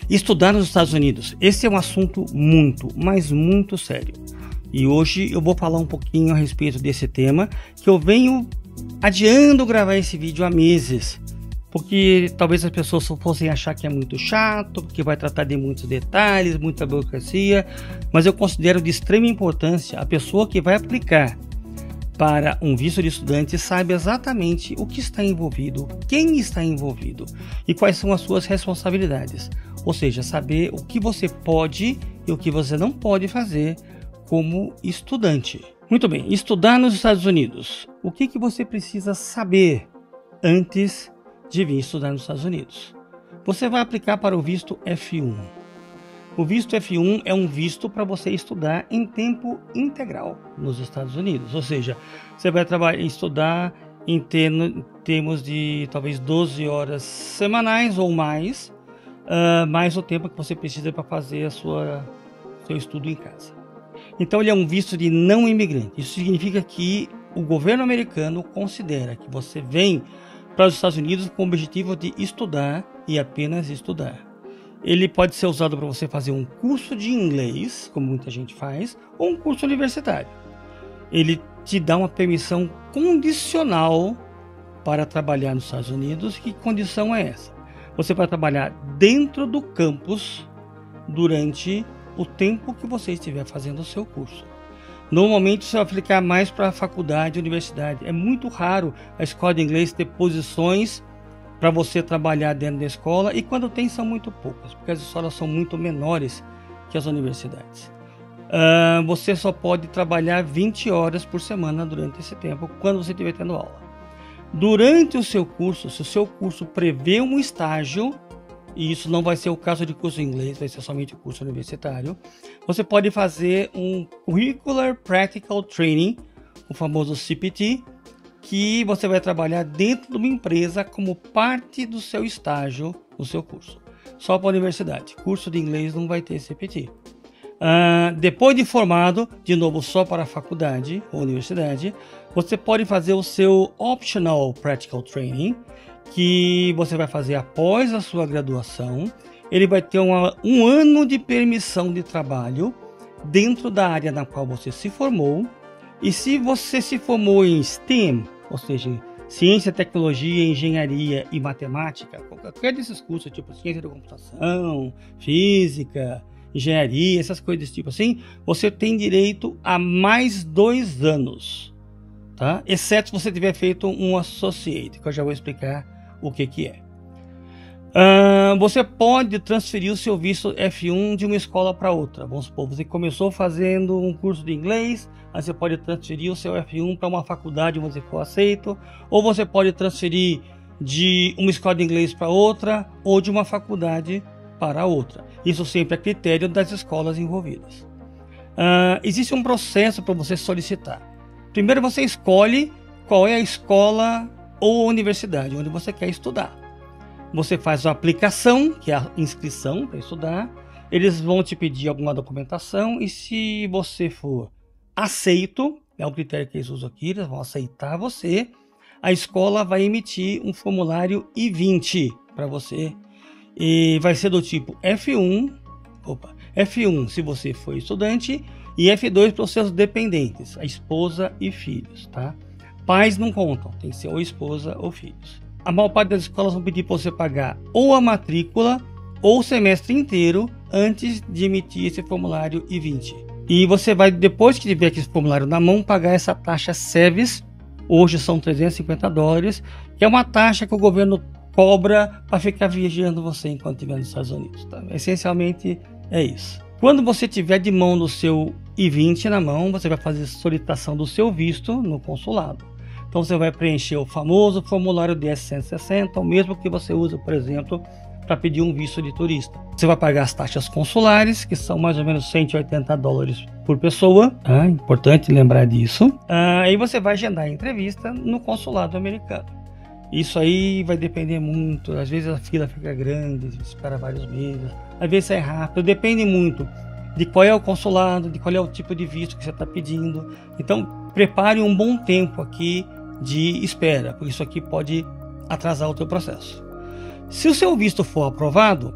Estudar nos Estados Unidos. Esse é um assunto muito, mas muito sério. E hoje eu vou falar um pouquinho a respeito desse tema, que eu venho adiando gravar esse vídeo há meses. Porque talvez as pessoas fossem achar que é muito chato, porque vai tratar de muitos detalhes, muita burocracia. Mas eu considero de extrema importância a pessoa que vai aplicar para um visto de estudante sabe exatamente o que está envolvido, quem está envolvido e quais são as suas responsabilidades. Ou seja, saber o que você pode e o que você não pode fazer como estudante. Muito bem, estudar nos Estados Unidos. O que você precisa saber antes de vir estudar nos Estados Unidos? Você vai aplicar para o visto F1. O visto F1 é um visto para você estudar em tempo integral nos Estados Unidos. Ou seja, você vai estudar em termos de talvez 12 horas semanais ou mais, mais o tempo que você precisa para fazer seu estudo em casa. Então ele é um visto de não imigrante. Isso significa que o governo americano considera que você vem para os Estados Unidos com o objetivo de estudar e apenas estudar. Ele pode ser usado para você fazer um curso de inglês, como muita gente faz, ou um curso universitário. Ele te dá uma permissão condicional para trabalhar nos Estados Unidos. Que condição é essa? Você vai trabalhar dentro do campus durante o tempo que você estiver fazendo o seu curso. Normalmente você vai aplicar mais para a faculdade e universidade. É muito raro a escola de inglês ter posições para você trabalhar dentro da escola, e quando tem são muito poucas, porque as escolas são muito menores que as universidades. Você só pode trabalhar 20 horas por semana durante esse tempo, quando você estiver tendo aula. Durante o seu curso, se o seu curso prevê um estágio, e isso não vai ser o caso de curso em inglês, vai ser somente o curso universitário, você pode fazer um Curricular Practical Training, o famoso CPT, que você vai trabalhar dentro de uma empresa como parte do seu estágio no seu curso. Só para a universidade. Curso de inglês não vai ter CPT. Depois de formado, de novo só para a faculdade ou universidade, você pode fazer o seu Optional Practical Training, que você vai fazer após a sua graduação. Ele vai ter um ano de permissão de trabalho dentro da área na qual você se formou. E se você se formou em STEM, ou seja, ciência, tecnologia, engenharia e matemática, qualquer desses cursos, tipo ciência da computação, física, engenharia, essas coisas desse tipo assim, você tem direito a mais 2 anos, tá? Exceto se você tiver feito um associate, que eu já vou explicar o que é. Você pode transferir o seu visto F1 de uma escola para outra. Vamos supor, você começou fazendo um curso de inglês, aí você pode transferir o seu F1 para uma faculdade onde você for aceito, ou você pode transferir de uma escola de inglês para outra, ou de uma faculdade para outra. Isso sempre é critério das escolas envolvidas. Existe um processo para você solicitar. Primeiro você escolhe qual é a escola ou a universidade onde você quer estudar. Você faz a aplicação, que é a inscrição para estudar. Eles vão te pedir alguma documentação, e se você for aceito, é o critério que eles usam aqui, eles vão aceitar você, a escola vai emitir um formulário I-20 para você, e vai ser do tipo F1 se você for estudante, e F2 para os seus dependentes, a esposa e filhos, tá? Pais não contam, tem que ser ou esposa ou filhos. A maior parte das escolas vão pedir para você pagar ou a matrícula ou o semestre inteiro antes de emitir esse formulário I-20. E você vai, depois que tiver esse formulário na mão, pagar essa taxa SEVIS. Hoje são $350, que é uma taxa que o governo cobra para ficar vigiando você enquanto estiver nos Estados Unidos. Tá? Essencialmente é isso. Quando você tiver de mão no seu I-20 na mão, você vai fazer a solicitação do seu visto no consulado. Então você vai preencher o famoso formulário DS-160, o mesmo que você usa, por exemplo, para pedir um visto de turista. Você vai pagar as taxas consulares, que são mais ou menos $180 por pessoa. Importante lembrar disso. Aí você vai agendar a entrevista no consulado americano. Isso aí vai depender muito. Às vezes a fila fica grande, espera vários meses. Às vezes é rápido. Depende muito de qual é o consulado, de qual é o tipo de visto que você está pedindo. Então prepare um bom tempo aqui de espera, porque isso aqui pode atrasar o teu processo. Se o seu visto for aprovado,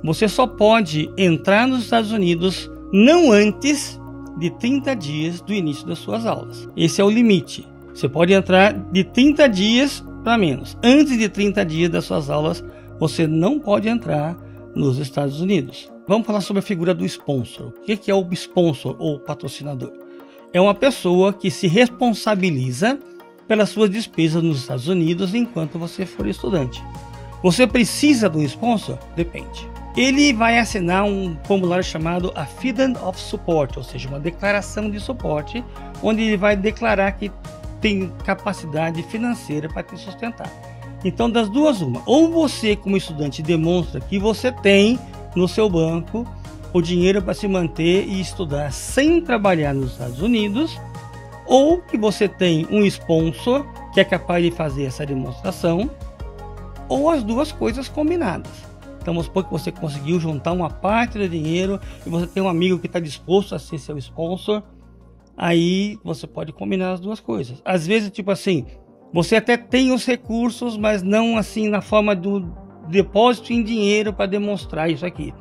você só pode entrar nos Estados Unidos não antes de 30 dias do início das suas aulas. Esse é o limite. Você pode entrar de 30 dias para menos. Antes de 30 dias das suas aulas, você não pode entrar nos Estados Unidos. Vamos falar sobre a figura do sponsor. O que é o sponsor ou patrocinador? É uma pessoa que se responsabiliza pelas suas despesas nos Estados Unidos enquanto você for estudante. Você precisa do sponsor? Depende. Ele vai assinar um formulário chamado Affidavit of Support, ou seja, uma declaração de suporte, onde ele vai declarar que tem capacidade financeira para te sustentar. Então, das duas, uma. Ou você, como estudante, demonstra que você tem no seu banco o dinheiro para se manter e estudar sem trabalhar nos Estados Unidos, ou que você tem um sponsor que é capaz de fazer essa demonstração, ou as duas coisas combinadas. Então, vamos supor que você conseguiu juntar uma parte do dinheiro e você tem um amigo que está disposto a ser seu sponsor, aí você pode combinar as duas coisas. Às vezes, tipo assim, você até tem os recursos, mas não assim na forma do depósito em dinheiro para demonstrar isso aqui.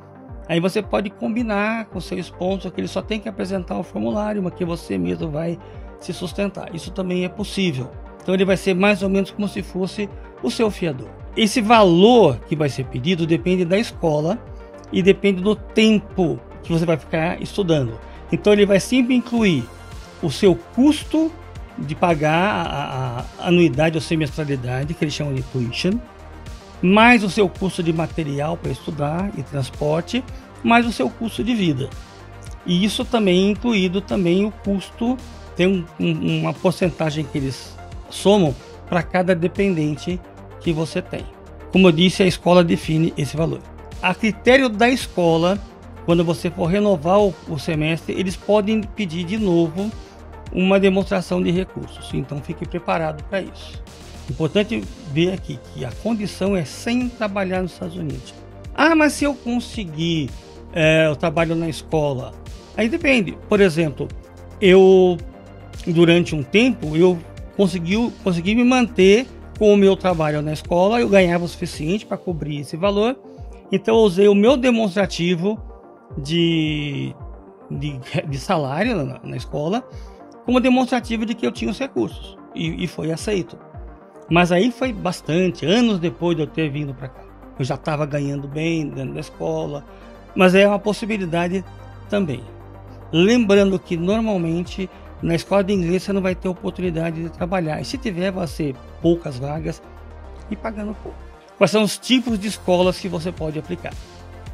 Aí você pode combinar com o seu sponsor que ele só tem que apresentar o formulário, mas que você mesmo vai se sustentar. Isso também é possível. Então ele vai ser mais ou menos como se fosse o seu fiador. Esse valor que vai ser pedido depende da escola e depende do tempo que você vai ficar estudando. Então ele vai sempre incluir o seu custo de pagar a anuidade ou semestralidade, que eles chamam de tuition, mais o seu custo de material para estudar e transporte, mais o seu custo de vida. E isso também é incluído também o custo, tem uma porcentagem que eles somam para cada dependente que você tem. Como eu disse, a escola define esse valor. A critério da escola, quando você for renovar o semestre, eles podem pedir de novo uma demonstração de recursos. Então fique preparado para isso. Importante ver aqui que a condição é sem trabalhar nos Estados Unidos. Ah, mas se eu conseguir, eu trabalho na escola. Aí depende. Por exemplo, durante um tempo, eu consegui me manter com o meu trabalho na escola, eu ganhava o suficiente para cobrir esse valor. Então eu usei o meu demonstrativo de salário na escola como demonstrativo de que eu tinha os recursos. E foi aceito. Mas aí foi bastante, anos depois de eu ter vindo para cá. Eu já estava ganhando bem dentro da escola, mas é uma possibilidade também. Lembrando que normalmente na escola de inglês você não vai ter oportunidade de trabalhar. E se tiver, vai ser poucas vagas e pagando pouco. Quais são os tipos de escolas que você pode aplicar?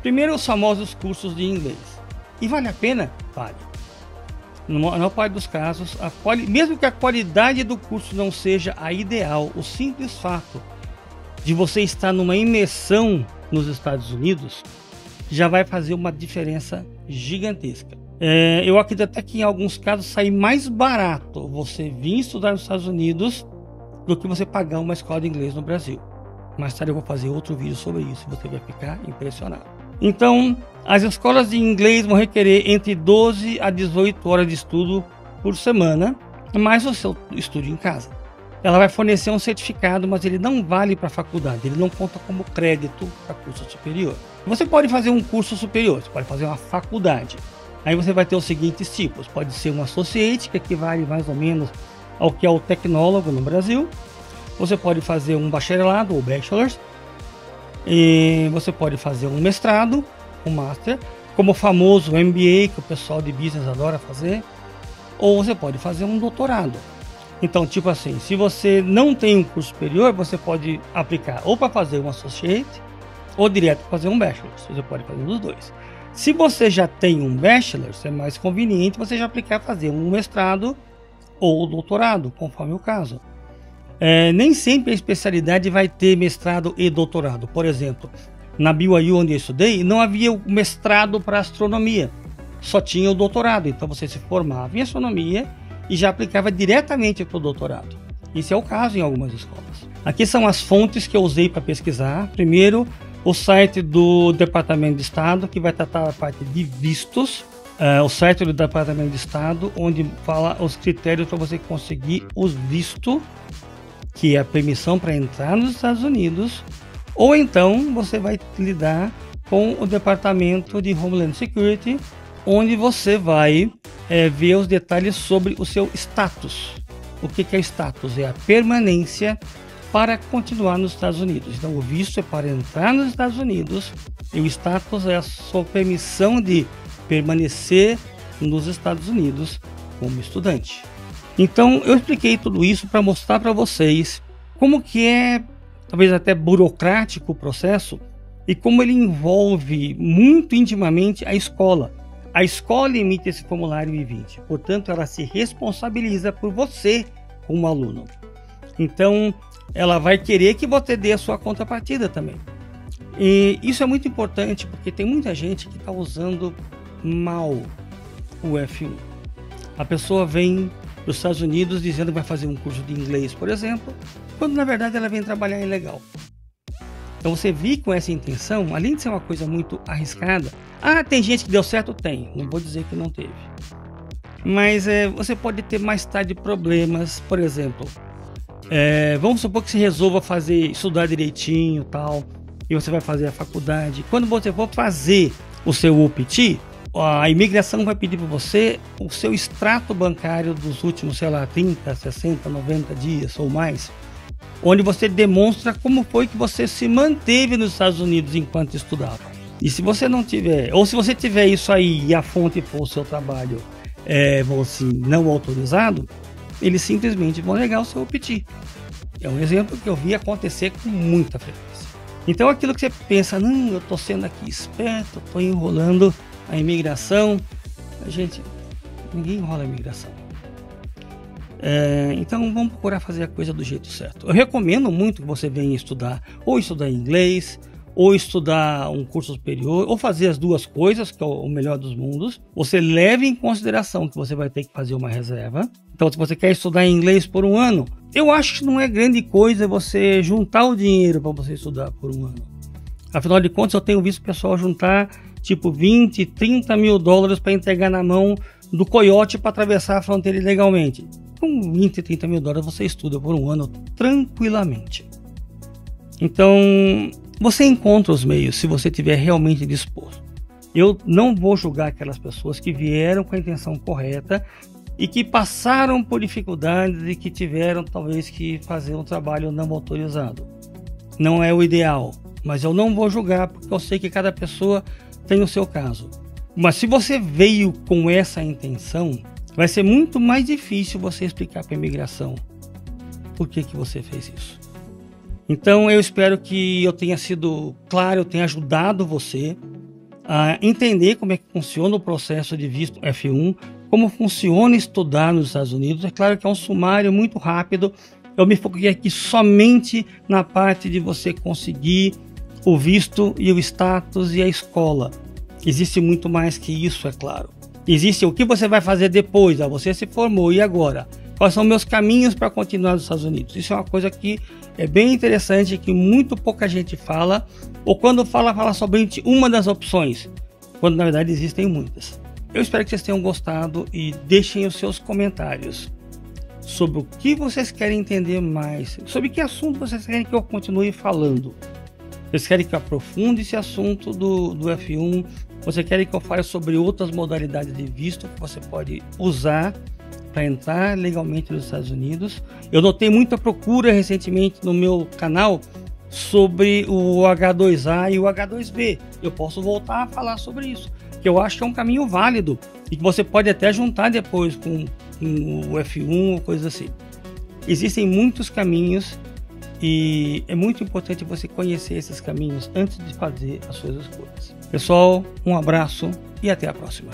Primeiro, os famosos cursos de inglês. E vale a pena? Vale. Na maior parte dos casos, mesmo que a qualidade do curso não seja a ideal, o simples fato de você estar numa imersão nos Estados Unidos já vai fazer uma diferença gigantesca. Eu acredito até que em alguns casos sai mais barato você vir estudar nos Estados Unidos do que você pagar uma escola de inglês no Brasil. Mais tarde eu vou fazer outro vídeo sobre isso e você vai ficar impressionado. Então, as escolas de inglês vão requerer entre 12 a 18 horas de estudo por semana, mais o seu estudo em casa. Ela vai fornecer um certificado, mas ele não vale para a faculdade, ele não conta como crédito para curso superior. Você pode fazer um curso superior, você pode fazer uma faculdade. Aí você vai ter os seguintes tipos: pode ser um associate, que equivale mais ou menos ao que é o tecnólogo no Brasil. Você pode fazer um bacharelado ou bachelor's. E você pode fazer um mestrado, um master, como o famoso MBA, que o pessoal de business adora fazer. Ou você pode fazer um doutorado. Então, tipo assim, se você não tem um curso superior, você pode aplicar ou para fazer um associate, ou direto para fazer um bachelor's. Você pode fazer um dos dois. Se você já tem um bachelor's, é mais conveniente você já aplicar para fazer um mestrado ou doutorado, conforme o caso. Nem sempre a especialidade vai ter mestrado e doutorado. Por exemplo, na BYU, onde eu estudei, não havia o mestrado para astronomia, só tinha o doutorado. Então você se formava em astronomia e já aplicava diretamente para o doutorado. Isso é o caso em algumas escolas. Aqui são as fontes que eu usei para pesquisar. Primeiro, o site do Departamento de Estado, que vai tratar a parte de vistos. O site do Departamento de Estado, onde fala os critérios para você conseguir os vistos, que é a permissão para entrar nos Estados Unidos, ou então você vai lidar com o Departamento de Homeland Security, onde você vai ver os detalhes sobre o seu status. O que é status? É a permanência para continuar nos Estados Unidos. Então, o visto é para entrar nos Estados Unidos e o status é a sua permissão de permanecer nos Estados Unidos como estudante. Então, eu expliquei tudo isso para mostrar para vocês como que é, talvez até burocrático o processo e como ele envolve muito intimamente a escola. A escola emite esse formulário I-20, portanto, ela se responsabiliza por você como aluno. Então, ela vai querer que você dê a sua contrapartida também. E isso é muito importante porque tem muita gente que está usando mal o F1. A pessoa vem dos Estados Unidos dizendo que vai fazer um curso de inglês, por exemplo, quando na verdade ela vem trabalhar ilegal. Então você vir com essa intenção, além de ser uma coisa muito arriscada, tem gente que deu certo? Tem, não vou dizer que não teve. Mas você pode ter mais tarde problemas, por exemplo, vamos supor que você resolva estudar direitinho tal, e você vai fazer a faculdade. Quando você for fazer o seu OPT, a imigração vai pedir para você o seu extrato bancário dos últimos, 30, 60, 90 dias ou mais, onde você demonstra como foi que você se manteve nos Estados Unidos enquanto estudava. E se você não tiver, ou se você tiver isso aí e a fonte for o seu trabalho, não autorizado, eles simplesmente vão negar o seu OPT. É um exemplo que eu vi acontecer com muita frequência. Então aquilo que você pensa, não, eu estou sendo aqui esperto, estou enrolando a imigração. Gente, ninguém enrola a imigração. Então vamos procurar fazer a coisa do jeito certo. Eu recomendo muito que você venha estudar, ou estudar inglês, ou estudar um curso superior, ou fazer as duas coisas, que é o melhor dos mundos. Você leve em consideração que você vai ter que fazer uma reserva. Então, se você quer estudar inglês por um ano, eu acho que não é grande coisa você juntar o dinheiro para você estudar por um ano. Afinal de contas, eu tenho visto o pessoal juntar tipo 20, 30 mil dólares para entregar na mão do coiote para atravessar a fronteira ilegalmente. Com 20, 30 mil dólares você estuda por um ano tranquilamente. Então, você encontra os meios se você estiver realmente disposto. Eu não vou julgar aquelas pessoas que vieram com a intenção correta e que passaram por dificuldades e que tiveram talvez que fazer um trabalho não autorizado. Não é o ideal, mas eu não vou julgar porque eu sei que cada pessoa tem o seu caso. Mas se você veio com essa intenção, vai ser muito mais difícil você explicar para a imigração por que você fez isso. Então eu espero que eu tenha sido claro, eu tenha ajudado você a entender como é que funciona o processo de visto F1, como funciona estudar nos Estados Unidos. É claro que é um sumário muito rápido. Eu me foquei aqui somente na parte de você conseguir o visto e o status e a escola. Existe muito mais que isso, é claro. Existe o que você vai fazer depois. Você se formou, e agora? Quais são meus caminhos para continuar nos Estados Unidos? Isso é uma coisa que é bem interessante, que muito pouca gente fala, ou quando fala somente uma das opções, quando na verdade existem muitas. Eu espero que vocês tenham gostado e deixem os seus comentários sobre o que vocês querem entender mais, sobre que assunto vocês querem que eu continue falando. Vocês querem que eu aprofunde esse assunto do F1? Vocês querem que eu fale sobre outras modalidades de visto que você pode usar para entrar legalmente nos Estados Unidos? Eu notei muita procura recentemente no meu canal sobre o H2A e o H2B. Eu posso voltar a falar sobre isso, que eu acho que é um caminho válido e que você pode até juntar depois com o F1 ou coisa assim. Existem muitos caminhos e é muito importante você conhecer esses caminhos antes de fazer as suas escolhas. Pessoal, um abraço e até a próxima.